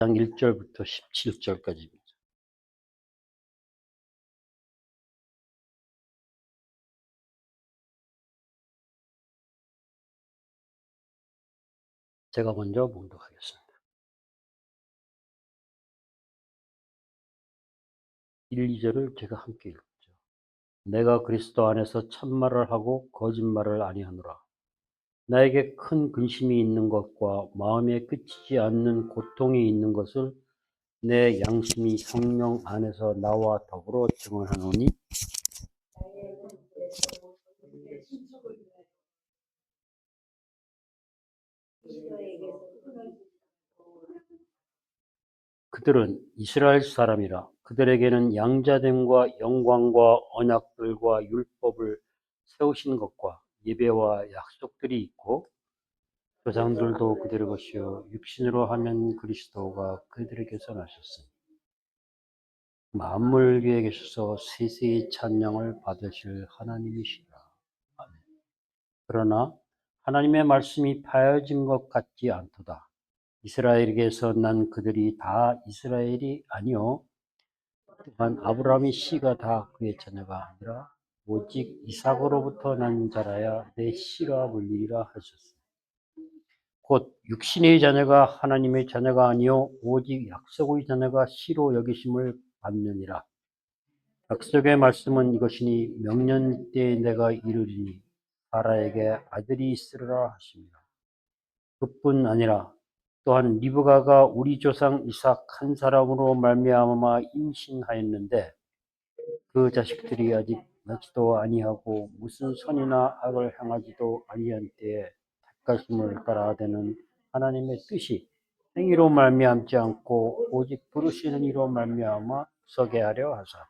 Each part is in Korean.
장 1절부터 17절까지입니다. 제가 먼저 봉독하겠습니다. 1, 2절을 제가 함께 읽죠. 내가 그리스도 안에서 참말을 하고 거짓말을 아니하노라. 나에게 큰 근심이 있는 것과 마음에 그치지 않는 고통이 있는 것을 내 양심이 성령 안에서 나와 더불어 증언하노니 그들은 이스라엘 사람이라. 그들에게는 양자됨과 영광과 언약들과 율법을 세우신 것과 예배와 약속들이 있고 조상들도 그들의 것이요 육신으로 하면 그리스도가 그들에게서 나셨으니 만물 위에 계셔서 세세의 찬양을 받으실 하나님이시라. 아멘. 그러나 하나님의 말씀이 파여진 것 같지 않도다. 이스라엘에게서 난 그들이 다 이스라엘이 아니요 또한 아브라함의 씨가 다 그의 자녀가 아니라 오직 이삭으로부터 난 자라야 내 씨가 물리리라 하셨으니 곧 육신의 자녀가 하나님의 자녀가 아니요 오직 약속의 자녀가 씨로 여기심을 받느니라. 약속의 말씀은 이것이니 명년 때에 내가 이르리니 사라에게 아들이 있으리라 하십니다. 그뿐 아니라 또한 리브가가 우리 조상 이삭 한 사람으로 말미암아 임신하였는데 그 자식들이 아직 낳지도 아니하고 무슨 선이나 악을 행하지도 아니한 때에 택하심을 따라되는 하나님의 뜻이 행위로 말미암지 않고 오직 부르시는 이로 말미암아 서게 하려 하사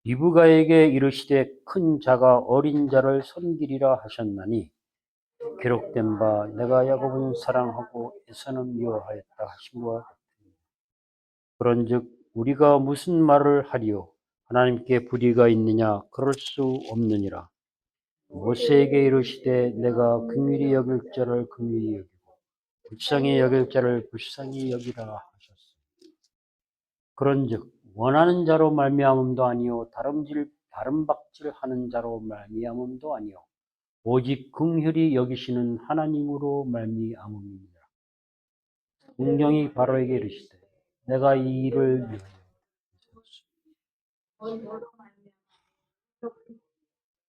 리브가에게 이르시되 큰 자가 어린 자를 섬기리라 하셨나니 기록된 바 내가 야곱은 사랑하고 에사는 미워하였다 하심과 같으니 그런즉 우리가 무슨 말을 하리요 하나님께 불의가 있느냐 그럴 수 없느니라. 모세에게 이르시되 내가 긍휼히 여길 자를 긍휼히 여기고 불쌍히 여길 자를 불쌍히 여기라 하셨으니 그런즉 원하는 자로 말미암음도 아니요 다름박질하는 자로 말미암음도 아니요 오직 긍휼히 여기시는 하나님으로 말미암음이니라. 성령이 바로에게 이르시되 내가 이 일을 위하여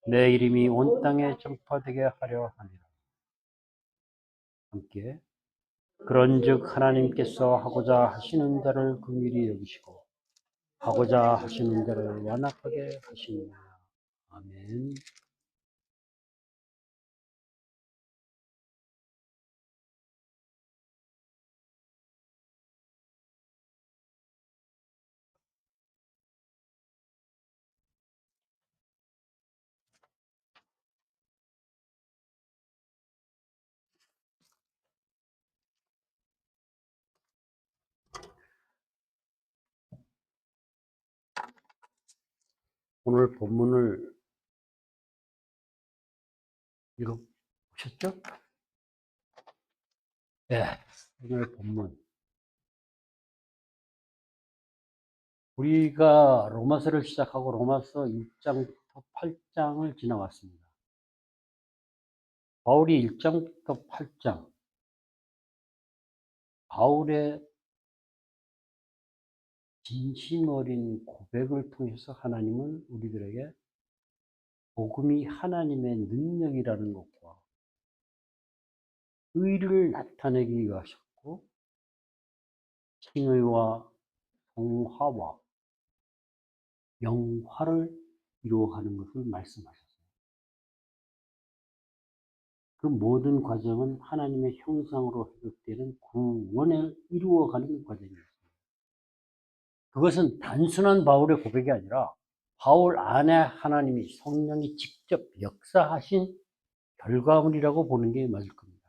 내 이름이 온 땅에 전파되게 하려 함이라. 함께 그런즉 하나님께서 하고자 하시는 자를 긍휼히 여기시고 하고자 하시는 자를 완악하게 하시느니라. 아멘. 오늘 본문을 읽어보셨죠? 네. 오늘 본문. 우리가 로마서를 시작하고 로마서 1장부터 8장을 지나왔습니다. 바울이 1장부터 8장, 바울의 진심 어린 고백을 통해서 하나님은 우리들에게 복음이 하나님의 능력이라는 것과 의를 나타내기 위해 하셨고 칭의와 성화와 영화를 이루어가는 것을 말씀하셨어요. 그 모든 과정은 하나님의 형상으로 회복되는 구원을 이루어가는 과정이었습니다. 그것은 단순한 바울의 고백이 아니라 바울 안에 하나님이 성령이 직접 역사하신 결과물이라고 보는 게 맞을 겁니다.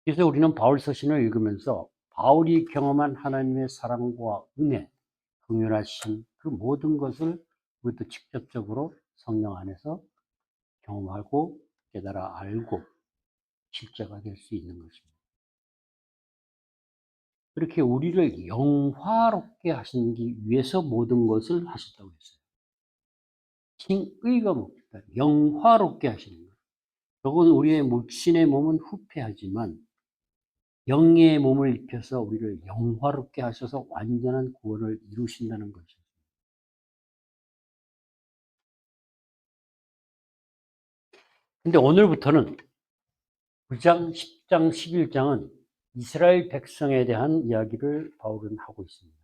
그래서 우리는 바울 서신을 읽으면서 바울이 경험한 하나님의 사랑과 은혜, 긍휼하심 그 모든 것을 우리도 직접적으로 성령 안에서 경험하고 깨달아 알고 실제가 될 수 있는 것입니다. 그렇게 우리를 영화롭게 하시기 위해서 모든 것을 하셨다고 했어요. 칭의가 뭡니까? 영화롭게 하시는 거예요. 적은 우리의 육신의 몸은 후패하지만 영의 몸을 입혀서 우리를 영화롭게 하셔서 완전한 구원을 이루신다는 것이죠. 근데 오늘부터는 9장, 10장, 11장은 이스라엘 백성에 대한 이야기를 바울은 하고 있습니다.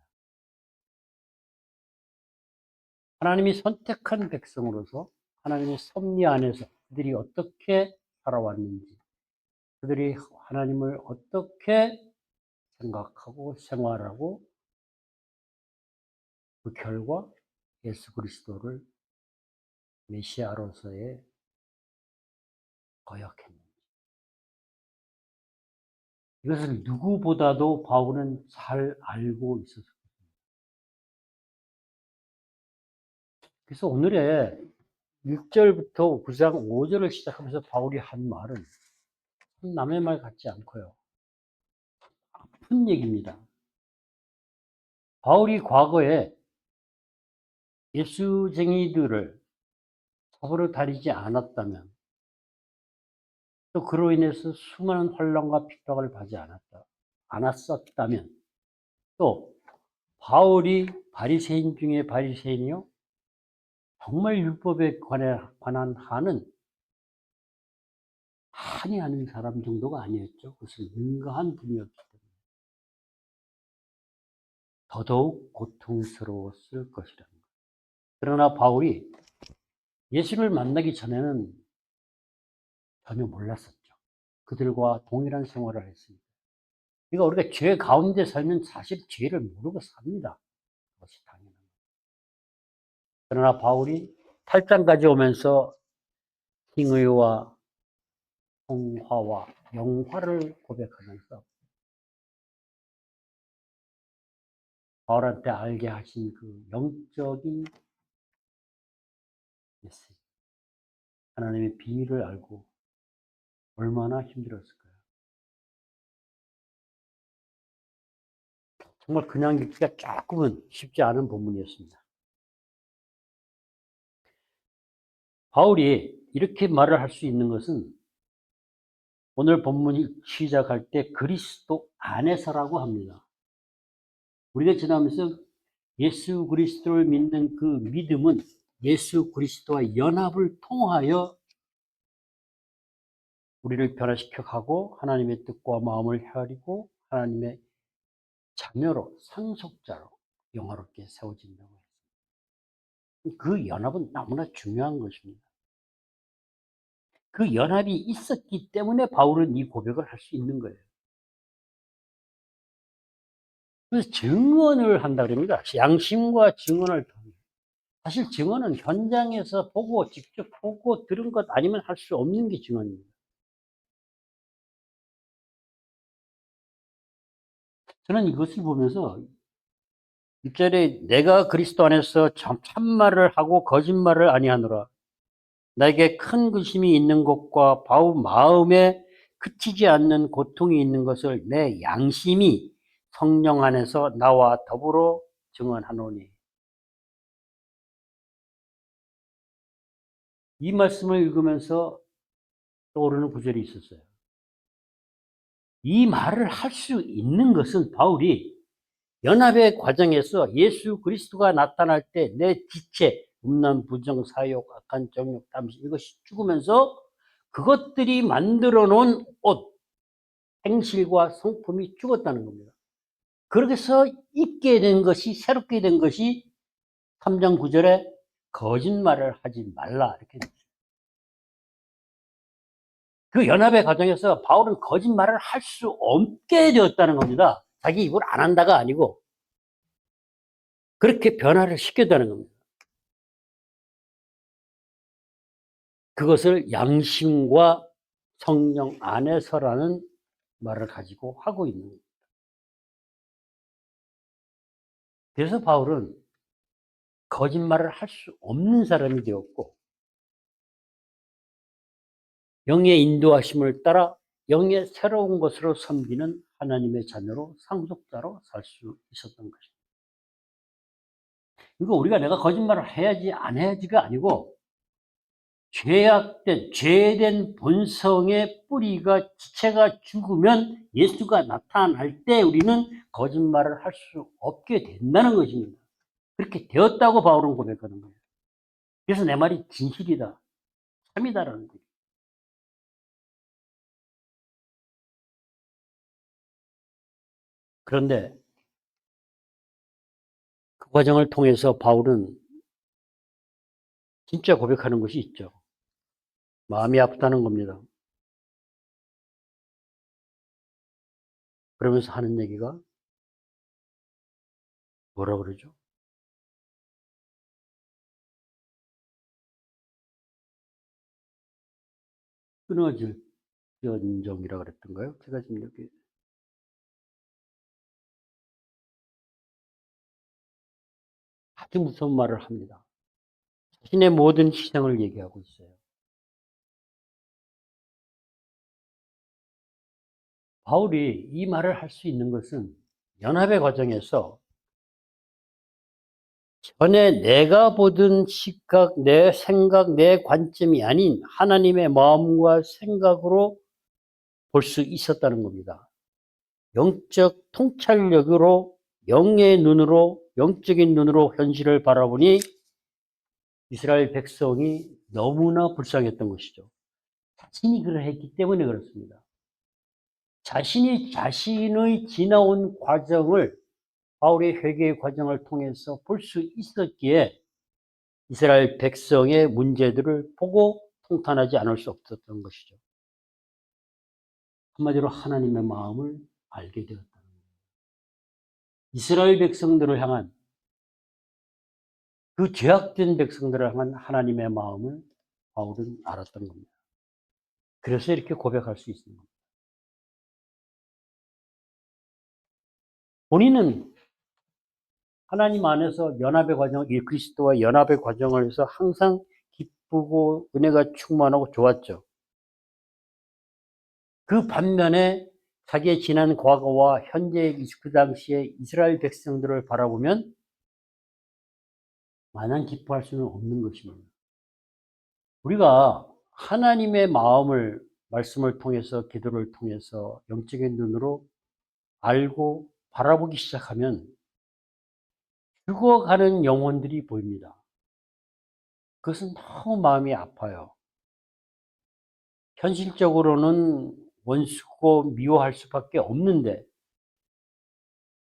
하나님이 선택한 백성으로서 하나님의 섭리 안에서 그들이 어떻게 살아왔는지, 그들이 하나님을 어떻게 생각하고 생활하고 그 결과 예수 그리스도를 메시아로서의 거역했는지. 이것을 누구보다도 바울은 잘 알고 있었습니다. 그래서 오늘의 6절부터 9장 5절을 시작하면서 바울이 한 말은 남의 말 같지 않고요. 아픈 얘기입니다. 바울이 과거에 예수쟁이들을 잡으러 다니지 않았다면, 또 그로 인해서 수많은 환난과 핍박을 받지 않았었다면, 또 바울이 바리새인 중에 바리새인이요, 정말 율법에 관한 한은 한이 아는 사람 정도가 아니었죠. 그것은 능가한 분이었기 때문에 더더욱 고통스러웠을 것이라는 거예요. 그러나 바울이 예수를 만나기 전에는 전혀 몰랐었죠. 그들과 동일한 생활을 했습니다. 그러니까 우리가 죄 가운데 살면 사실 죄를 모르고 삽니다. 그것이 당연한 거예요. 그러나 바울이 8장까지 오면서 칭의와 통화와 영화를 고백하면서 바울한테 알게 하신 그 영적인 메시지, 하나님의 비밀을 알고 얼마나 힘들었을까요? 정말 그냥 읽기가 조금은 쉽지 않은 본문이었습니다. 바울이 이렇게 말을 할 수 있는 것은 오늘 본문이 시작할 때 그리스도 안에서라고 합니다. 우리가 지나면서 예수 그리스도를 믿는 그 믿음은 예수 그리스도와 연합을 통하여 우리를 변화시켜 가고 하나님의 뜻과 마음을 헤아리고 하나님의 자녀로, 상속자로 영화롭게 세워진다고 했습니다. 그 연합은 너무나 중요한 것입니다. 그 연합이 있었기 때문에 바울은 이 고백을 할 수 있는 거예요. 그래서 증언을 한다 그럽니다. 양심과 증언을 통해. 사실 증언은 현장에서 보고 직접 보고 들은 것 아니면 할 수 없는 게 증언입니다. 저는 이것을 보면서 6절에 내가 그리스도 안에서 참말을 하고 거짓말을 아니하노라. 나에게 큰 근심이 있는 것과 바울 마음에 그치지 않는 고통이 있는 것을 내 양심이 성령 안에서 나와 더불어 증언하노니. 이 말씀을 읽으면서 떠오르는 구절이 있었어요. 이 말을 할 수 있는 것은 바울이 연합의 과정에서 예수 그리스도가 나타날 때 내 지체, 음란, 부정, 사욕, 악한 정욕, 탐심 이것이 죽으면서 그것들이 만들어 놓은 옷, 행실과 성품이 죽었다는 겁니다. 그래서 있게 된 것이, 새롭게 된 것이 3장 9절에 거짓말을 하지 말라 이렇게 됐어요. 그 연합의 과정에서 바울은 거짓말을 할 수 없게 되었다는 겁니다. 자기 입으로 안 한다가 아니고 그렇게 변화를 시켰다는 겁니다. 그것을 양심과 성령 안에서라는 말을 가지고 하고 있는 겁니다. 그래서 바울은 거짓말을 할 수 없는 사람이 되었고 영의 인도하심을 따라 영의 새로운 것으로 섬기는 하나님의 자녀로 상속자로 살 수 있었던 것입니다. 이거 우리가 내가 거짓말을 해야지 안 해야지가 아니고 죄된 본성의 뿌리가 지체가 죽으면 예수가 나타날 때 우리는 거짓말을 할 수 없게 된다는 것입니다. 그렇게 되었다고 바울은 고백하는 거예요. 그래서 내 말이 진실이다, 참이다라는 거예요. 그런데 그 과정을 통해서 바울은 진짜 고백하는 것이 있죠. 마음이 아프다는 겁니다. 그러면서 하는 얘기가 뭐라 그러죠? 끊어질 연정이라 그랬던가요? 제가 지금 여기 아주 무서운 말을 합니다. 자신의 모든 희생을 얘기하고 있어요. 바울이 이 말을 할 수 있는 것은 연합의 과정에서 전에 내가 보던 시각, 내 생각, 내 관점이 아닌 하나님의 마음과 생각으로 볼 수 있었다는 겁니다. 영적 통찰력으로, 영의 눈으로, 영적인 눈으로 현실을 바라보니 이스라엘 백성이 너무나 불쌍했던 것이죠. 자신이 그러했기 때문에 그렇습니다. 자신이 자신의 지나온 과정을 바울의 회개의 과정을 통해서 볼 수 있었기에 이스라엘 백성의 문제들을 보고 통탄하지 않을 수 없었던 것이죠. 한마디로 하나님의 마음을 알게 되었다는 거예요. 이스라엘 백성들을 향한 그 죄악된 백성들을 향한 하나님의 마음을 바울은 알았던 겁니다. 그래서 이렇게 고백할 수 있습니다. 본인은 하나님 안에서 연합의 과정, 이 그리스도와 연합의 과정을 해서 항상 기쁘고 은혜가 충만하고 좋았죠. 그 반면에 자기의 지난 과거와 현재 그 당시에 이스라엘 백성들을 바라보면 마냥 기뻐할 수는 없는 것입니다. 우리가 하나님의 마음을 말씀을 통해서 기도를 통해서 영적인 눈으로 알고 바라보기 시작하면 죽어가는 영혼들이 보입니다. 그것은 너무 마음이 아파요. 현실적으로는 원수고 미워할 수밖에 없는데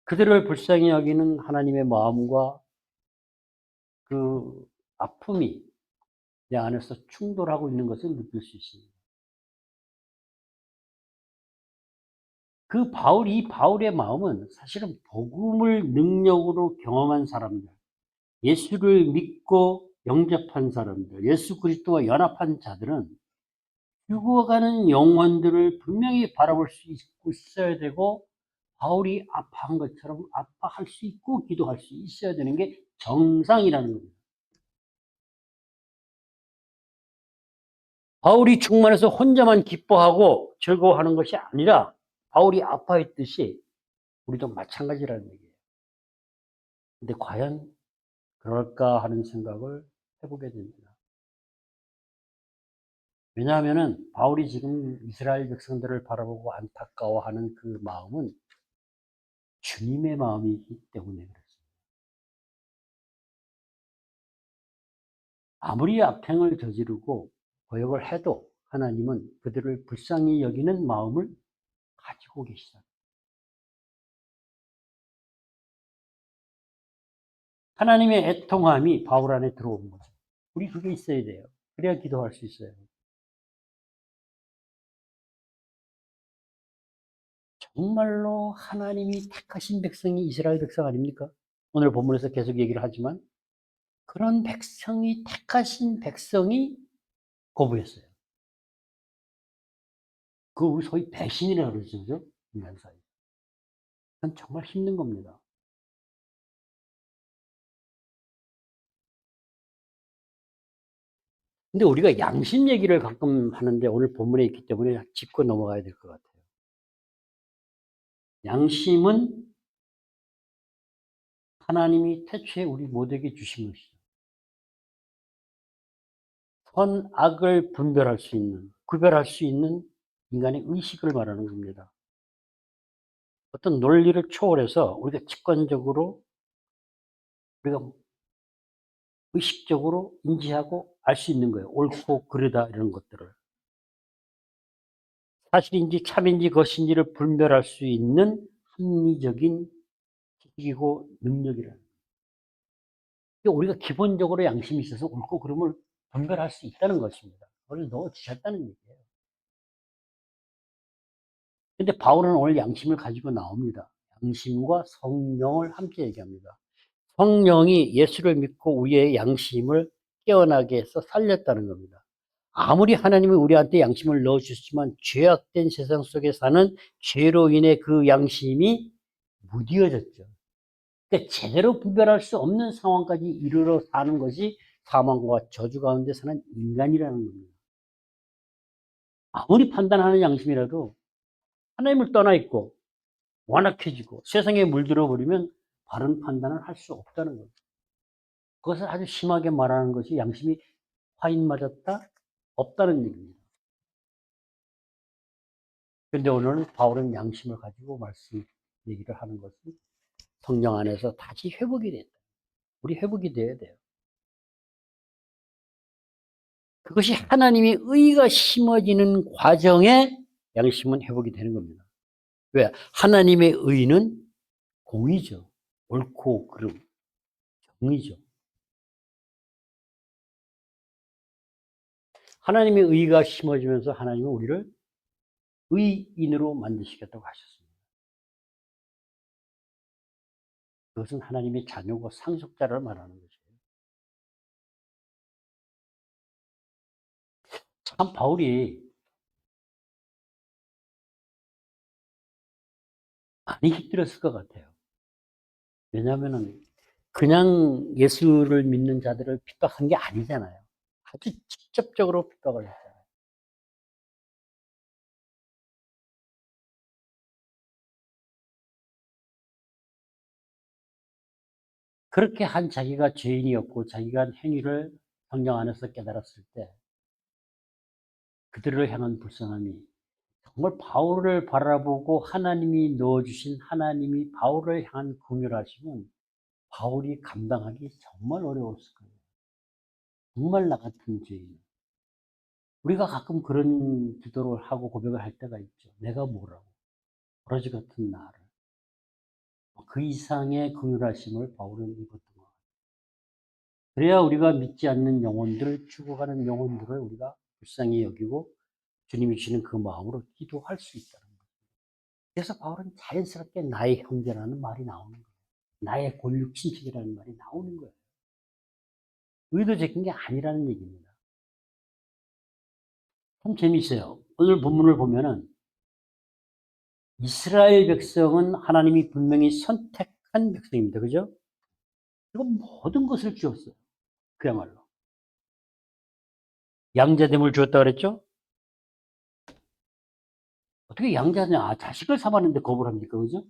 그들을 불쌍히 여기는 하나님의 마음과 그 아픔이 내 안에서 충돌하고 있는 것을 느낄 수 있습니다. 이 바울의 마음은 사실은 복음을 능력으로 경험한 사람들, 예수를 믿고 영접한 사람들, 예수 그리스도와 연합한 자들은 죽어가는 영혼들을 분명히 바라볼 수 있어야 되고 바울이 아파한 것처럼 아파할 수 있고 기도할 수 있어야 되는 게 정상이라는 겁니다. 바울이 충만해서 혼자만 기뻐하고 즐거워하는 것이 아니라 바울이 아파했듯이 우리도 마찬가지라는 얘기예요. 근데 과연 그럴까 하는 생각을 해보게 됩니다. 왜냐하면은 바울이 지금 이스라엘 백성들을 바라보고 안타까워하는 그 마음은 주님의 마음이기 때문에 그렇습니다. 아무리 악행을 저지르고 거역을 해도 하나님은 그들을 불쌍히 여기는 마음을 가지고 계시다. 하나님의 애통함이 바울 안에 들어온 거죠. 우리 그게 있어야 돼요. 그래야 기도할 수 있어요. 정말로 하나님이 택하신 백성이 이스라엘 백성 아닙니까? 오늘 본문에서 계속 얘기를 하지만 그런 백성이 택하신 백성이 거부했어요. 그 소위 배신이라고 그러죠. 인간 사이. 그건 정말 힘든 겁니다. 근데 우리가 양심 얘기를 가끔 하는데 오늘 본문에 있기 때문에 짚고 넘어가야 될 것 같아요. 양심은 하나님이 태초에 우리 모두에게 주신 것이죠. 선악을 분별할 수 있는, 구별할 수 있는 인간의 의식을 말하는 겁니다. 어떤 논리를 초월해서 우리가 직관적으로, 우리가 의식적으로 인지하고 알 수 있는 거예요. 옳고 그르다 이런 것들을. 사실인지 참인지 것인지를 분별할 수 있는 합리적인 지식이고 능력이라는 거예요. 우리가 기본적으로 양심이 있어서 옳고 그름을 분별할 수 있다는 것입니다. 그걸 넣어주셨다는 얘기예요. 근데 바울은 오늘 양심을 가지고 나옵니다. 양심과 성령을 함께 얘기합니다. 성령이 예수를 믿고 우리의 양심을 깨어나게 해서 살렸다는 겁니다. 아무리 하나님이 우리한테 양심을 넣어주셨지만 죄악된 세상 속에 사는 죄로 인해 그 양심이 무뎌졌죠. 그러니까 제대로 분별할 수 없는 상황까지 이르러 사는 것이 사망과 저주 가운데 사는 인간이라는 겁니다. 아무리 판단하는 양심이라도 하나님을 떠나 있고 완악해지고 세상에 물들어 버리면 바른 판단을 할 수 없다는 거죠. 그것을 아주 심하게 말하는 것이 양심이 화인 맞았다? 없다는 얘기입니다. 그런데 오늘은 바울은 양심을 가지고 말씀 얘기를 하는 것은 성령 안에서 다시 회복이 된다. 우리 회복이 돼야 돼요. 그것이 하나님의 의가 심어지는 과정에 양심은 회복이 되는 겁니다. 왜? 하나님의 의는 공의죠. 옳고 그름, 정의죠. 하나님의 의가 심어지면서 하나님은 우리를 의인으로 만드시겠다고 하셨습니다. 그것은 하나님의 자녀고 상속자를 말하는 것이에요. 참 바울이 많이 힘들었을 것 같아요. 왜냐하면은 그냥 예수를 믿는 자들을 핍박한 게 아니잖아요. 아주 직접적으로 핍박을 했잖아요. 그렇게 한 자기가 죄인이었고 자기가 한 행위를 성령 안에서 깨달았을 때 그들을 향한 불쌍함이 정말 바울을 바라보고 하나님이 넣어주신 하나님이 바울을 향한 긍휼하심은 바울이 감당하기 정말 어려웠을 거예요. 정말 나 같은 죄인. 우리가 가끔 그런 기도를 하고 고백을 할 때가 있죠. 내가 뭐라고. 버러지 같은 나를. 그 이상의 긍휼하심을 바울은 입었던 것 같아요. 그래야 우리가 믿지 않는 영혼들을 죽어가는 영혼들을 우리가 불쌍히 여기고 주님이 주시는 그 마음으로 기도할 수 있다는 거예요. 그래서 바울은 자연스럽게 나의 형제라는 말이 나오는 거예요. 나의 골육 친척이라는 말이 나오는 거예요. 의도적인 게 아니라는 얘기입니다. 참 재미있어요. 오늘 본문을 보면은 이스라엘 백성은 하나님이 분명히 선택한 백성입니다. 그죠? 그리고 모든 것을 주었어요. 그야말로. 양자됨을 주었다 그랬죠? 어떻게 양자냐? 자식을 삼았는데 거부를 합니까? 그죠?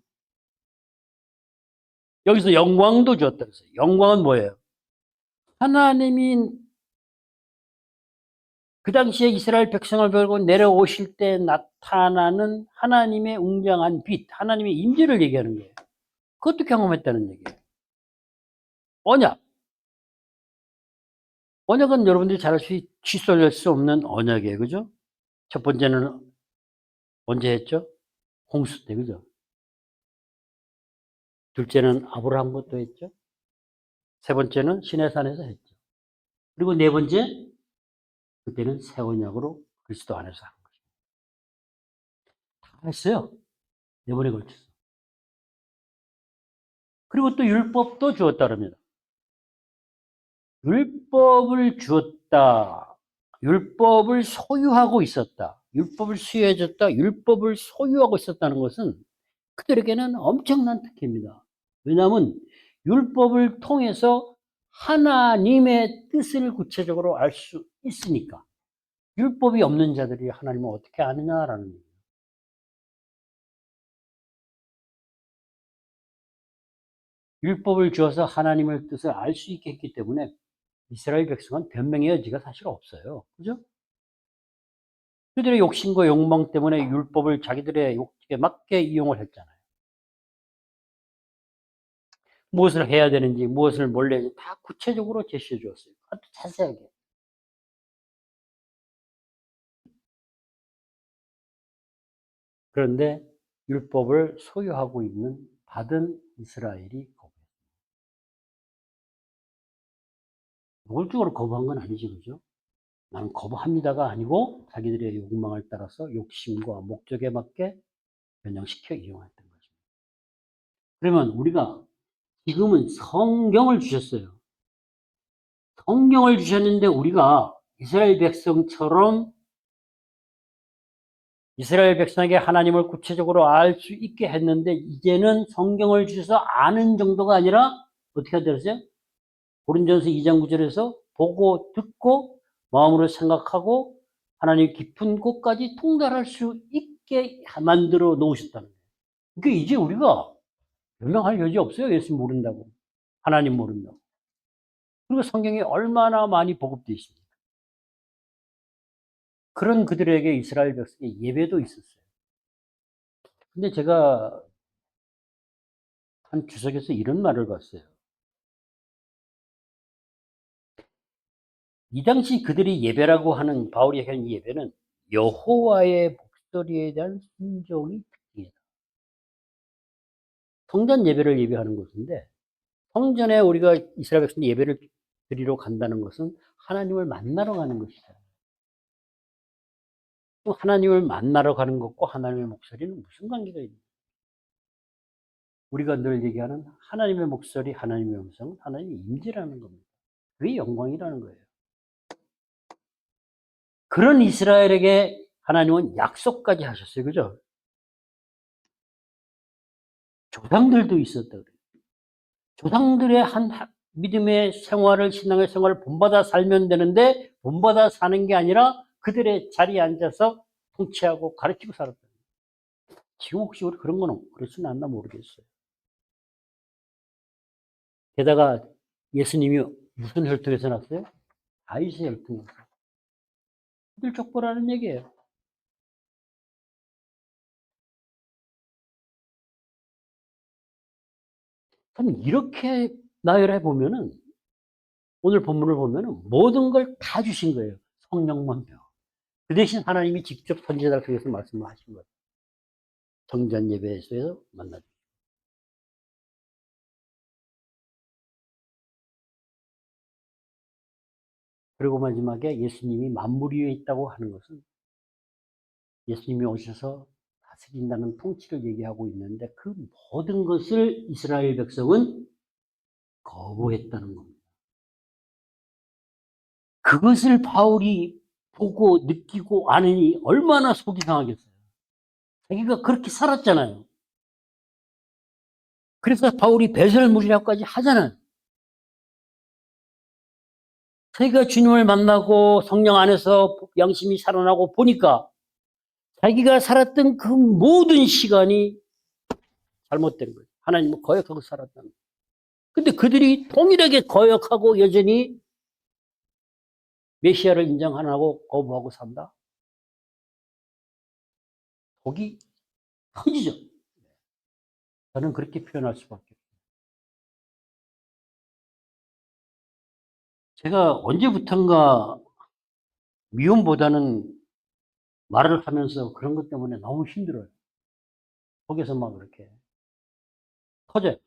여기서 영광도 주었다 그랬어요. 영광은 뭐예요? 하나님이 그 당시에 이스라엘 백성을 벌고 내려오실 때 나타나는 하나님의 웅장한 빛, 하나님의 임재를 얘기하는 거예요. 그것도 경험했다는 얘기예요. 언약. 언약은 여러분들이 잘 알수 취소할 수 없는 언약이에요. 그죠? 첫 번째는 언제 했죠? 홍수 때. 그죠? 둘째는 아브라함 것도 했죠. 세 번째는 시내산에서 했죠. 그리고 네 번째, 그때는 새 언약으로 그리스도 안에서 한 거죠. 다 했어요. 네 번에 걸쳐서. 그리고 또 율법도 주었다 그럽니다. 율법을 주었다. 율법을 소유하고 있었다. 율법을 수여해줬다. 율법을 소유하고 있었다는 것은 그들에게는 엄청난 특혜입니다. 왜냐하면 율법을 통해서 하나님의 뜻을 구체적으로 알 수 있으니까. 율법이 없는 자들이 하나님을 어떻게 아느냐라는 얘기예요. 율법을 주어서 하나님의 뜻을 알 수 있게 했기 때문에 이스라엘 백성은 변명의 여지가 사실 없어요. 그죠? 그들의 욕심과 욕망 때문에 율법을 자기들의 욕심에 맞게 이용을 했잖아요. 무엇을 해야 되는지, 무엇을 몰래 해야 되는지 다 구체적으로 제시해 주었어요. 아주 자세하게. 그런데 율법을 소유하고 있는 받은 이스라엘이 거부했어요. 노골적으로 거부한 건 아니지, 그죠? 나는 거부합니다가 아니고 자기들의 욕망을 따라서 욕심과 목적에 맞게 변형시켜 이용했던 것입니다. 그러면 우리가 지금은 성경을 주셨어요. 성경을 주셨는데 우리가 이스라엘 백성처럼 이스라엘 백성에게 하나님을 구체적으로 알 수 있게 했는데 이제는 성경을 주셔서 아는 정도가 아니라 어떻게 해야 되겠어요? 고린전서 2장 9절에서 보고 듣고 마음으로 생각하고 하나님 깊은 곳까지 통달할 수 있게 만들어 놓으셨다는 거예요. 그러니까 이제 우리가 변명할 여지 없어요. 예수 모른다고. 하나님 모른다고. 그리고 성경이 얼마나 많이 보급되어 있습니다. 그런 그들에게 이스라엘 백성의 예배도 있었어요. 근데 제가 한 주석에서 이런 말을 봤어요. 이 당시 그들이 예배라고 하는 바울이 얘기하는 이 예배는 여호와의 목소리에 대한 순종이 특징이다. 성전 예배를 예배하는 것인데 성전에 우리가 이스라엘 백성이 예배를 드리러 간다는 것은 하나님을 만나러 가는 것이다. 또 하나님을 만나러 가는 것과 하나님의 목소리는 무슨 관계가 있냐? 우리가 늘 얘기하는 하나님의 목소리, 하나님의 음성, 하나님의 임재라는 겁니다. 그게 영광이라는 거예요. 그런 이스라엘에게 하나님은 약속까지 하셨어요. 그죠? 조상들도 있었다 그래요. 조상들의 한 믿음의 생활을, 신앙의 생활을 본받아 살면 되는데 본받아 사는 게 아니라 그들의 자리에 앉아서 통치하고 가르치고 살았다. 지금 혹시 우리 그런 건 그렇지는 않나 모르겠어요. 게다가 예수님이 무슨 혈통에서 났어요? 다윗의 혈통에서. 그들 족보라는 얘기예요. 그럼 이렇게 나열해 보면은 오늘 본문을 보면은 모든 걸 다 주신 거예요. 성령만 배워. 그 대신 하나님이 직접 선지자를 통해서 말씀을 하신 거예요. 정전 예배에서 만나죠. 그리고 마지막에 예수님이 만물 위에 있다고 하는 것은 예수님이 오셔서 다스린다는 통치를 얘기하고 있는데 그 모든 것을 이스라엘 백성은 거부했다는 겁니다. 그것을 바울이 보고 느끼고 아느니 얼마나 속이 상하겠어요. 자기가 그렇게 살았잖아요. 그래서 바울이 배설물이라고까지 하잖아요. 자기가 주님을 만나고 성령 안에서 양심이 살아나고 보니까 자기가 살았던 그 모든 시간이 잘못된 거예요. 하나님을 거역하고 살았다는 거예요. 근데 그들이 동일하게 거역하고 여전히 메시아를 인정 안 하고 거부하고 산다? 독이 터지죠. 저는 그렇게 표현할 수밖에 없어요. 제가 언제부턴가 미움보다는 말을 하면서 그런 것 때문에 너무 힘들어요. 속에서 막 그렇게 터져요.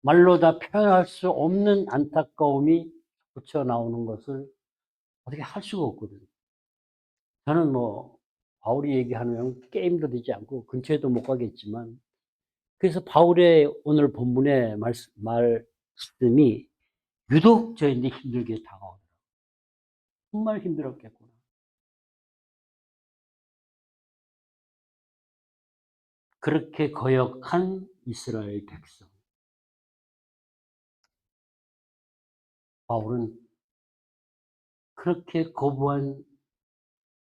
말로 다 표현할 수 없는 안타까움이 붙여 나오는 것을 어떻게 할 수가 없거든요. 저는 뭐 바울이 얘기하는 게임도 되지 않고 근처에도 못 가겠지만 그래서 바울의 오늘 본문의 말씀이 유독 저희한테 힘들게 다가오더라고요. 정말 힘들었겠구나. 그렇게 거역한 이스라엘 백성. 바울은 그렇게 거부한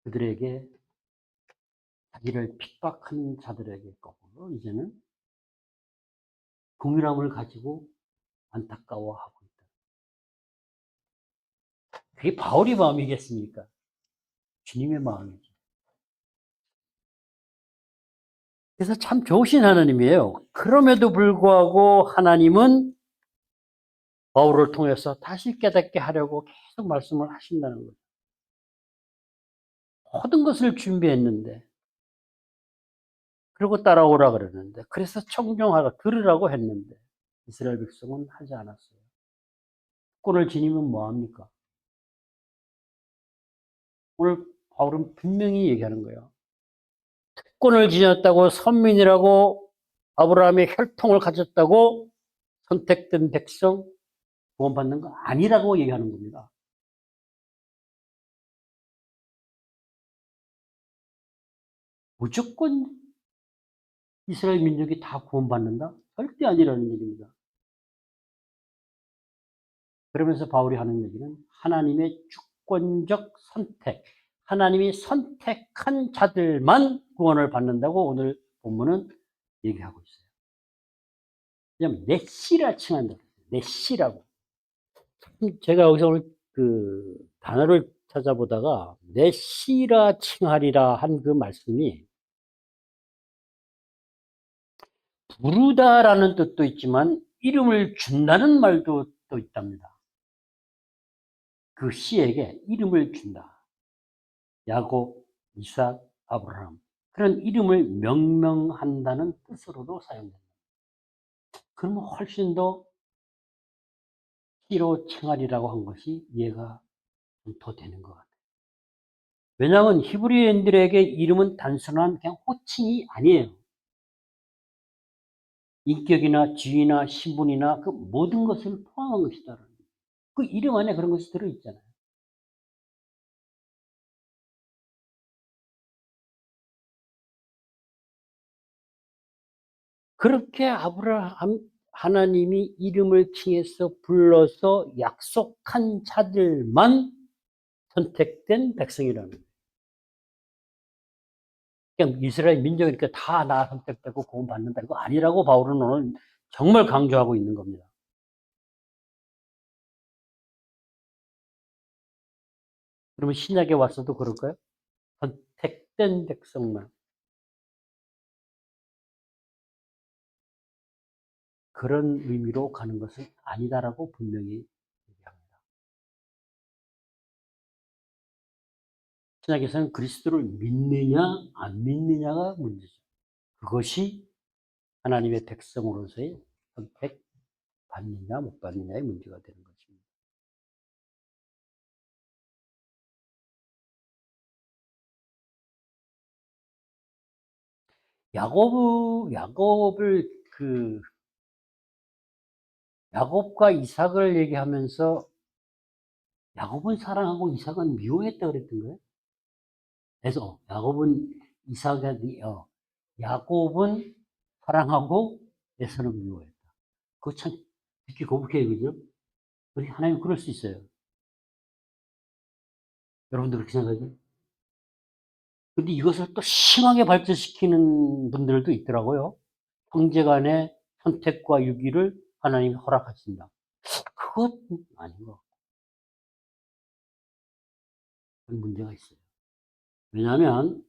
그들에게 자기를 핍박한 자들에게 거꾸로 이제는 동일함을 가지고 안타까워하고 있다. 그게 바울의 마음이겠습니까? 주님의 마음이죠. 그래서 참 좋으신 하나님이에요. 그럼에도 불구하고 하나님은 바울을 통해서 다시 깨닫게 하려고 계속 말씀을 하신다는 거죠. 모든 것을 준비했는데, 그리고 따라오라 그러는데, 그래서 청종하라, 들으라고 했는데, 이스라엘 백성은 하지 않았어요. 특권을 지니면 뭐합니까? 오늘 바울은 분명히 얘기하는 거예요. 특권을 지녔다고 선민이라고 아브라함의 혈통을 가졌다고 선택된 백성 구원받는 거 아니라고 얘기하는 겁니다. 무조건 이스라엘 민족이 다 구원받는다? 절대 아니라는 얘기입니다. 그러면서 바울이 하는 얘기는 하나님의 주권적 선택, 하나님이 선택한 자들만 구원을 받는다고 오늘 본문은 얘기하고 있어요. 왜냐하면 내시라 칭한다. 내시라고. 제가 여기서 오늘 그 단어를 찾아보다가 내시라 칭하리라 한 그 말씀이 부르다라는 뜻도 있지만 이름을 준다는 말도 또 있답니다. 그 씨에게 이름을 준다. 야곱, 이삭, 아브라함. 그런 이름을 명명한다는 뜻으로도 사용된다. 그러면 훨씬 더 씨로 칭하리라고 한 것이 이해가 좀 더 되는 것 같아요. 왜냐하면 히브리인들에게 이름은 단순한 그냥 호칭이 아니에요. 인격이나 지위나 신분이나 그 모든 것을 포함한 것이다. 그 이름 안에 그런 것이 들어있잖아요. 그렇게 아브라함 하나님이 이름을 칭해서 불러서 약속한 자들만 선택된 백성이라는 거예요. 그냥 이스라엘 민족이니까 다 나 선택되고 구원받는다 이거 아니라고 바울은 오늘 정말 강조하고 있는 겁니다. 그러면 신약에 와서도 그럴까요? 선택된 백성만. 그런 의미로 가는 것은 아니다라고 분명히 얘기합니다. 신약에서는 그리스도를 믿느냐 안 믿느냐가 문제죠. 그것이 하나님의 백성으로서의 선택 받느냐 못 받느냐의 문제가 되는 것입니다. 야곱과 이삭을 얘기하면서 야곱은 사랑하고 이삭은 미워했다 그랬던 거예요. 그래서 야곱은 사랑하고 에서는 미워했다. 그거 참 듣기 거북해요, 그죠? 우리 하나님 그럴 수 있어요. 여러분들 그렇게 생각하죠? 근데 이것을 또 심하게 발전시키는 분들도 있더라고요. 형제간의 선택과 유기를 하나님이 허락하신다. 그것 아닌 것 같고 그런 문제가 있어요. 왜냐하면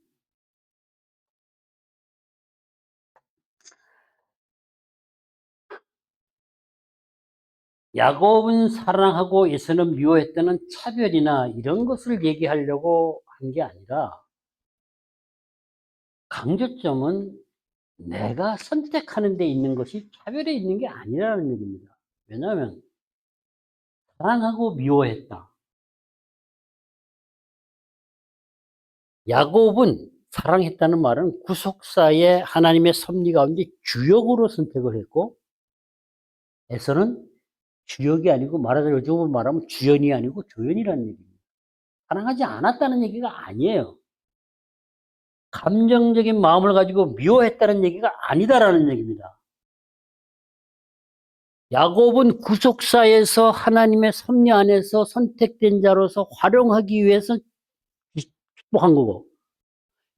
야곱은 사랑하고 에서는 미워했다는 차별이나 이런 것을 얘기하려고 한 게 아니라 강조점은 내가 선택하는 데 있는 것이 차별에 있는 게 아니라는 얘기입니다. 왜냐하면 사랑하고 미워했다. 야곱은 사랑했다는 말은 구속사의 하나님의 섭리 가운데 주역으로 선택을 했고 에서는 주역이 아니고 말하자면 요즘으로 말하면 주연이 아니고 조연이라는 얘기입니다. 사랑하지 않았다는 얘기가 아니에요. 감정적인 마음을 가지고 미워했다는 얘기가 아니다라는 얘기입니다. 야곱은 구속사에서 하나님의 섭리 안에서 선택된 자로서 활용하기 위해서 축복한 거고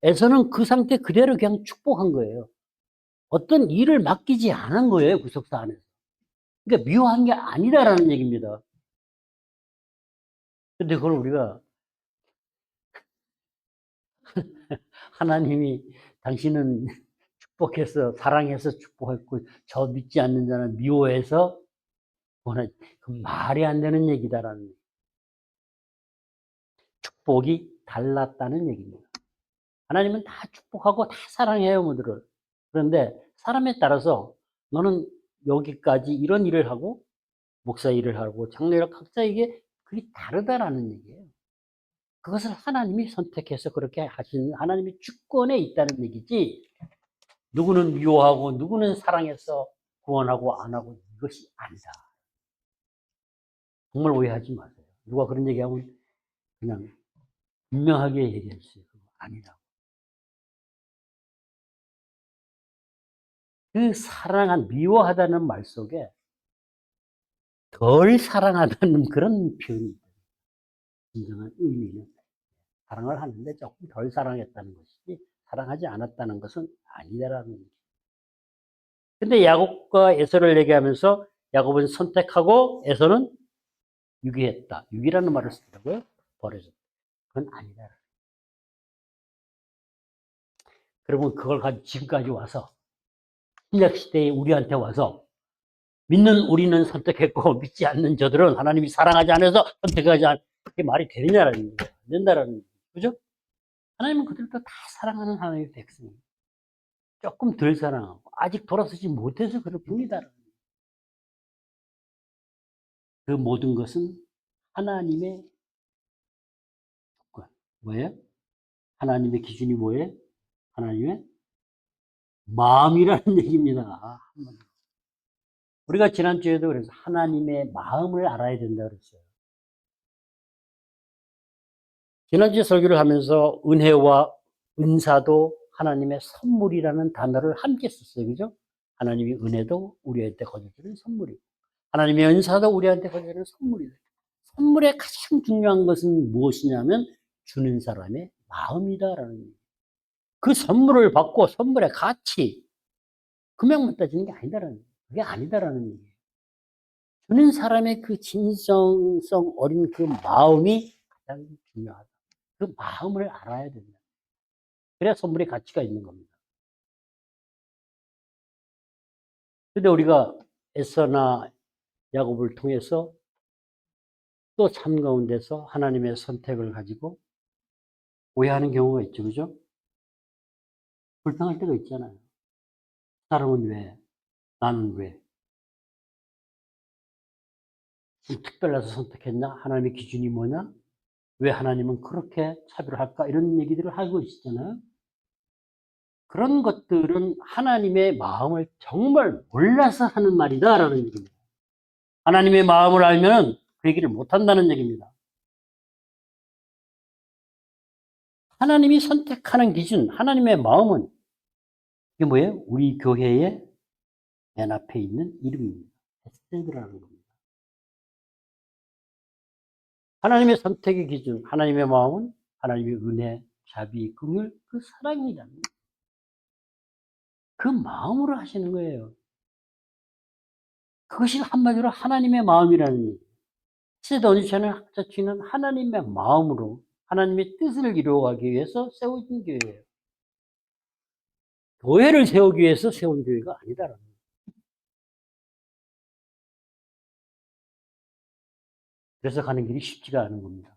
에서는 그 상태 그대로 그냥 축복한 거예요. 어떤 일을 맡기지 않은 거예요, 구속사 안에서. 그러니까 미워한 게 아니다라는 얘기입니다. 근데 그걸 우리가 하나님이 당신은 축복해서 사랑해서 축복했고 저 믿지 않는 자는 미워해서 그 말이 안 되는 얘기다라는 축복이 달랐다는 얘기입니다. 하나님은 다 축복하고 다 사랑해요, 모두를. 그런데 사람에 따라서 너는 여기까지 이런 일을 하고 목사 일을 하고 장로를 각자에게 그게 다르다라는 얘기예요. 그것을 하나님이 선택해서 그렇게 하신 하나님의 주권에 있다는 얘기지. 누구는 미워하고 누구는 사랑해서 구원하고 안 하고 이것이 아니다. 정말 오해하지 마세요. 누가 그런 얘기하면 그냥 분명하게 얘기했어요. 아니라고. 그 사랑한 미워하다는 말 속에 덜 사랑하다는 그런 표현이 있어요. 진정한 의미는 사랑을 하는데 조금 덜 사랑했다는 것이지 사랑하지 않았다는 것은 아니다라는 얘기죠. 근데 야곱과 에서를 얘기하면서 야곱은 선택하고 에서는 유기했다. 유기라는 말을 쓰더라고요. 버려졌다. 그건 아니다. 그러면 그걸 가지고 지금까지 와서 신약 시대에 우리한테 와서 믿는 우리는 선택했고 믿지 않는 저들은 하나님이 사랑하지 않아서 선택하지 않. 그게 말이 되느냐라는 거예요. 안 된다라는 거예요. 그죠? 하나님은 그들도 다 사랑하는 하나님의 백성이에요. 조금 덜 사랑하고 아직 돌아서지 못해서 그럴 뿐이다. 그 모든 것은 하나님의 조건. 뭐예요? 하나님의 기준이 뭐예요? 하나님의 마음이라는 얘기입니다. 우리가 지난주에도 그래서 하나님의 마음을 알아야 된다 그랬어요. 지난주에 설교를 하면서 은혜와 은사도 하나님의 선물이라는 단어를 함께 썼어요. 그죠? 하나님의 은혜도 우리한테 거저주는 선물이고 하나님의 은사도 우리한테 거저주는 선물이에요. 선물의 가장 중요한 것은 무엇이냐면 주는 사람의 마음이다라는 얘기예요. 그 선물을 받고 선물의 가치, 금액만 따지는 게 아니다라는 얘기예요. 그게 아니다라는 얘기예요. 주는 사람의 그 진정성 어린 그 마음이 가장 중요하다. 그 마음을 알아야 된다. 그래야 선물의 가치가 있는 겁니다. 근데 우리가 에서나 야곱을 통해서 또 삶 가운데서 하나님의 선택을 가지고 오해하는 경우가 있죠. 그죠? 불평할 때가 있잖아요. 사람은 왜? 나는 왜? 특별해서 선택했나? 하나님의 기준이 뭐냐? 왜 하나님은 그렇게 차별할까? 이런 얘기들을 하고 있잖아요. 그런 것들은 하나님의 마음을 정말 몰라서 하는 말이다라는 얘기입니다. 하나님의 마음을 알면 그 얘기를 못한다는 얘기입니다. 하나님이 선택하는 기준, 하나님의 마음은 이게 뭐예요? 우리 교회의 맨 앞에 있는 이름입니다. 에스더라는 겁니다. 하나님의 선택의 기준, 하나님의 마음은 하나님의 은혜, 자비, 긍휼, 그 사랑이라는 거예요. 그 마음으로 하시는 거예요. 그것이 한마디로 하나님의 마음이라는 얘기예요. 시도니처는 학자치는 하나님의 마음으로 하나님의 뜻을 이루어가기 위해서 세워진 교회예요. 교회를 세우기 위해서 세운 교회가 아니다라는 거예요. 그래서 가는 길이 쉽지가 않은 겁니다.